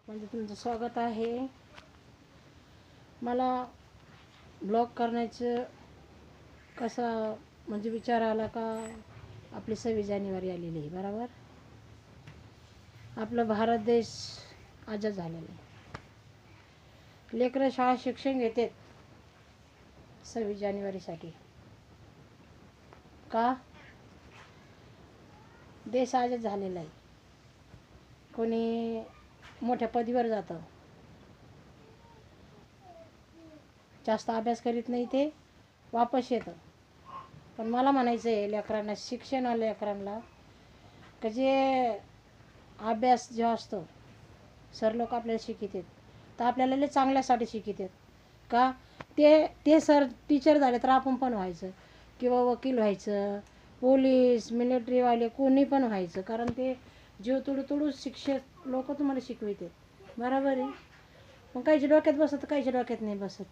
म्हणजे तुमचं स्वागत आहे. मला ब्लॉग करण्याचं कसा म्हणजे विचार आला का आपली 26 जानेवारी आलेली आहे बरोबर. आपला भारत देश आजाद झालेला आहे. लेकरं शाळा शिक्षण घेतात 26 जानेवारीसाठी का देश आजाद झालेला आहे. कोणी मोठ्या पदवीवर जातं, जास्त अभ्यास करीत नाही, ते वापस येतं. पण मला म्हणायचं आहे लेकरांना, शिक्षण आलं लेकरांना का जे अभ्यास जो असतो सर लोक आपल्याला शिकवतात तर आपल्याला लय चांगल्यासाठी शिकवतात का ते सर टीचर झाले तर आपण पण व्हायचं किंवा वकील व्हायचं, पोलीस मिलिटरीवाले कोणी पण व्हायचं. कारण ते जीव तुडू तुडू शिक्षक लोक तुम्हाला शिकवितात बरोबर आहे. मग काहीच्या डोक्यात बसत तर काहीच्या डोक्यात नाही बसत.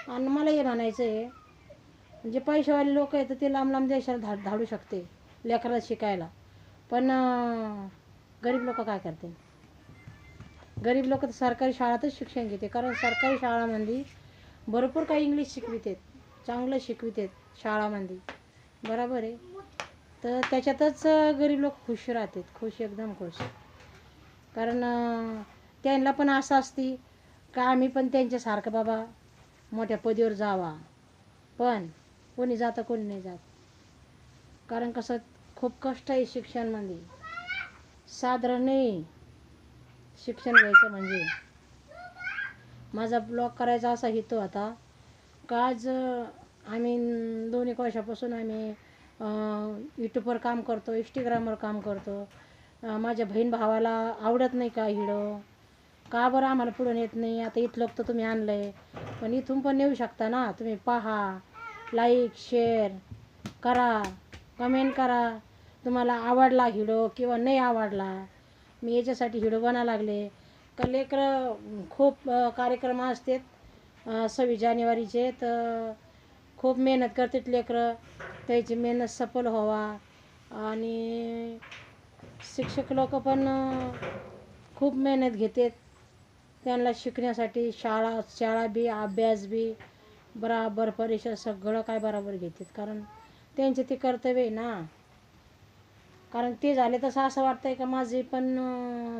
आणि मला हे म्हणायचं आहे म्हणजे पैसेवाले लोक आहेत ते लांब लांब देशाला धाडू शकते लेकराला शिकायला. पण गरीब लोक काय करते, गरीब लोक तर सरकारी शाळेतच शिक्षण घेते. कारण सरकारी शाळांमध्ये भरपूर काही इंग्लिश शिकवितात, चांगलं शिकवितात शाळांमध्ये बरोबर आहे. तर त्याच्यातच गरीब लोक खुश राहतात, खुश एकदम खुश. कारण त्यांना पण असं असते का आम्ही पण त्यांच्यासारखं बाबा मोठ्या पदवीवर जावा. पण कोणी जातं कोणी नाही जात. कारण कसं खूप कष्ट आहे शिक्षणामध्ये, साधारण नाही शिक्षण घ्यायचं म्हणजे. माझा ब्लॉग करायचा असा हेतू होता का आज आम्ही 2-1 वर्षापासून आम्ही यूट्यूबवर काम करतो, इंस्टाग्रामवर काम करतो. माझ्या बहीण भावाला आवडत नाही का हिडो का बरं आम्हाला पुढून येत नाही. आता इथलं तर तुम्ही आणलं आहे पण इथून पण येऊ शकता ना तुम्ही. पहा, लाईक शेअर करा, कमेंट करा. तुम्हाला आवडला हिडो किंवा नाही आवडला. मी याच्यासाठी हिडो बनायला लागले का लेकरं खूप कार्यक्रम असतात 26 जानेवारीचे. तर खूप मेहनत करतात लेकरं, त्याची मेहनत सफल व्हावा. आणि शिक्षक लोक पण खूप मेहनत घेतात त्यांना शिकण्यासाठी. शाळा बी अभ्यास बी बराबर, परीक्षा सगळं काय बराबर घेतात. कारण त्यांचे ते कर्तव्य आहे ना. कारण ते झाले तसं असं वाटतं आहे का माझे पण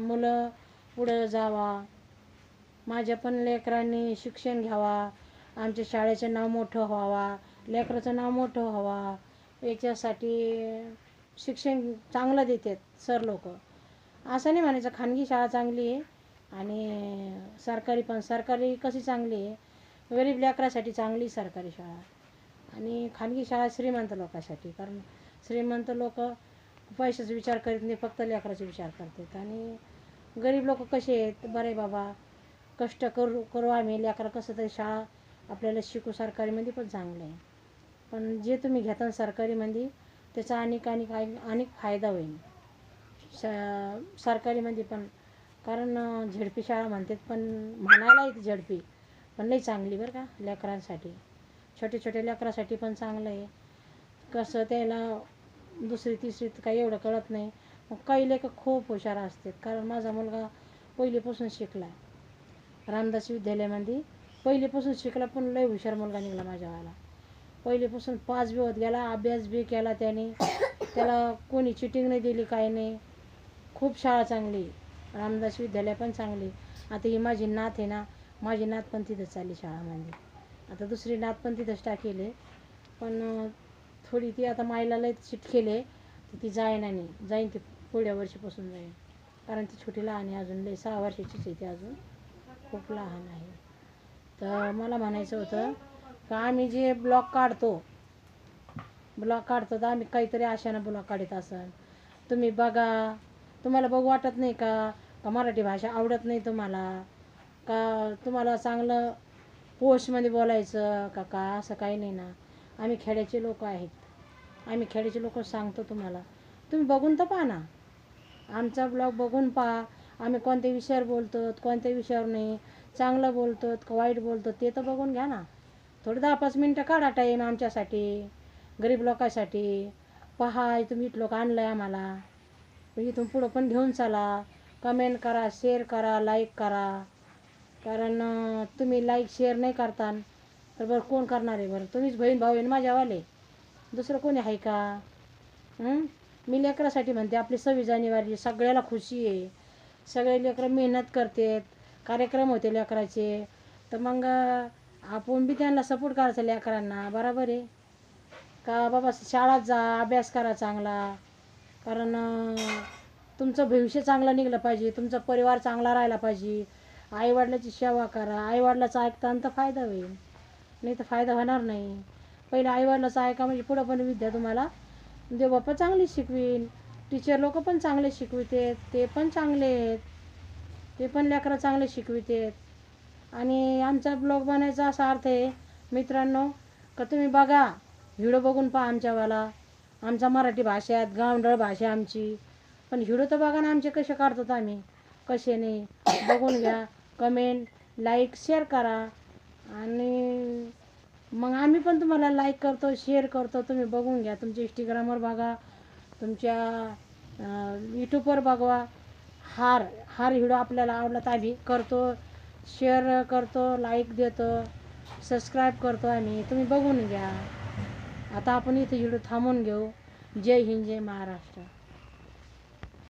मुलं पुढं जावा, माझ्या पण लेकरांनी शिक्षण घ्यावा, आमच्या शाळेचं नाव मोठं व्हावा, लेकराचं नाव मोठं व्हावा. याच्यासाठी शिक्षण चांगलं देतात सर लोक. असं नाही म्हणायचं खाजगी शाळा चांगली आहे आणि सरकारी पण. सरकारी कशी चांगली आहे, गरीब लेकरासाठी चांगली सरकारी शाळा. आणि खाजगी शाळा श्रीमंत लोकांसाठी. कारण श्रीमंत लोक पैशाचा विचार करीत नाही, फक्त लेकराचा विचार करतात. आणि गरीब लोक कसे आहेत, बरे बाबा कष्ट करू आम्ही लेकरं कसं तरी शाळा आपल्याला शिकू. सरकारीमध्ये पण चांगलं आहे. पण जे तुम्ही घेता सरकारीमध्ये त्याचा अनेक फायदा होईल सरकारीमध्ये पण. कारण झेडपी शाळा म्हणतात पण म्हणायला येते झेडपी पण नाही चांगली बरं का लेकरांसाठी. छोट्या लेकरासाठी पण चांगलं आहे. कसं त्याला 2री-3रीत काही एवढं कळत नाही. मग काही लेकरं खूप हुशार असतात. कारण माझा मुलगा पहिलीपासून शिकला आहे रामदास विद्यालयामध्ये. पहिलीपासून शिकला पण लय हुशार मुलगा निघाला माझ्यावाला. पहिलीपासून पास बी होत गेला, अभ्यास बी केला त्याने. त्याला कोणी चिटिंग नाही दिली, काही नाही. खूप शाळा चांगली, रामदास विद्यालय पण चांगली. आता ही माझी नात आहे ना, माझी नात पण तिथंच चालली शाळामध्ये. आता दुसरी नात पण तिथंच टाकेले. पण थोडी ती आता मायला लय चिटकेले तर ती जाईना नाही. जाईन ती पुढल्या वर्षीपासून जाईन. कारण ती छोटी लहान आहे अजून, लय 6 वर्षाचीच आहे ती अजून, खूप लहान आहे. तर मला म्हणायचं होतं का आम्ही जे ब्लॉग काढतो तर आम्ही काहीतरी आशानं ब्लॉग काढत असन. तुम्ही बघा, तुम्हाला बघू वाटत नाही का मराठी भाषा आवडत नाही तुम्हाला, का तुम्हाला चांगलं पोस्टमध्ये बोलायचं का असं काही नाही ना. आम्ही खेड्याचे लोक आहेत, आम्ही खेड्याचे लोक सांगतो तुम्हाला. तुम्ही बघून तर पहा ना, आमचा ब्लॉग बघून पहा. आम्ही कोणत्या विषयावर बोलतो, कोणत्या विषयावर नाही, चांगलं बोलतो का वाईट बोलतो ते तर बघून घ्या ना. थोडं 10-5 मिनटं काढा टाईम आमच्यासाठी, गरीब लोकांसाठी. पहा तुम्ही लोक आणलं आहे आम्हाला, इथून पुढं पण घेऊन चला. कमेंट करा, शेअर करा, लाईक करा. कारण तुम्ही लाईक शेअर नाही करता तर बरं कोण करणार आहे बरं? तुम्हीच बहीण भाऊ आहे ना माझ्यावाले, दुसरं कोणी आहे का? मी लेकरासाठी म्हणते, आपली 26 जानेवारी सगळ्याला खुशी आहे, सगळे लेकरं मेहनत करतात, कार्यक्रम होते लेकराचे, तर मग आपण बी त्यांना सपोर्ट करायचा लेकरांना. बरोबर आहे का बाबा? शाळेत जा, अभ्यास करा चांगला. कारण तुमचं भविष्य चांगलं निघलं पाहिजे, तुमचा परिवार चांगला राहिला पाहिजे. आईवडिलाची सेवा करा. आईवडिलाचं ऐकताना तर फायदा होईल, नाही तर फायदा होणार नाही. पहिले आईवडिलाचं ऐका, म्हणजे पुढं पण विद्या तुम्हाला देवबाप्पा चांगली शिकवीन. टीचर लोक पण चांगले शिकवितात, ते पण चांगले आहेत, ते पण लेकरं चांगले शिकवितात. आणि आमचा ब्लॉग बनायचा असा अर्थ आहे मित्रांनो, का तुम्ही बघा, व्हिडिओ बघून पहा आमच्यावाला. आमचा मराठी भाषेत गावंढळ भाषा आमची, पण व्हिडिओ तर बघा ना आमचे कसे काढतात आम्ही, कसे नाही बघून घ्या. कमेंट, लाईक, शेअर करा. आणि मग आम्ही पण तुम्हाला लाईक करतो, शेअर करतो. तुम्ही बघून घ्या, तुमच्या इंस्टाग्रामवर बघा, तुमच्या यूट्यूबवर बघवा. हार व्हिडिओ आपल्याला आवडला तर आम्ही करतो, शेअर करतो, लाईक देतो, सबस्क्राईब करतो आम्ही. तुम्ही बघून घ्या. आता आपण इथे व्हिडिओ थांबवून घेऊ. जय हिंद, जय महाराष्ट्र.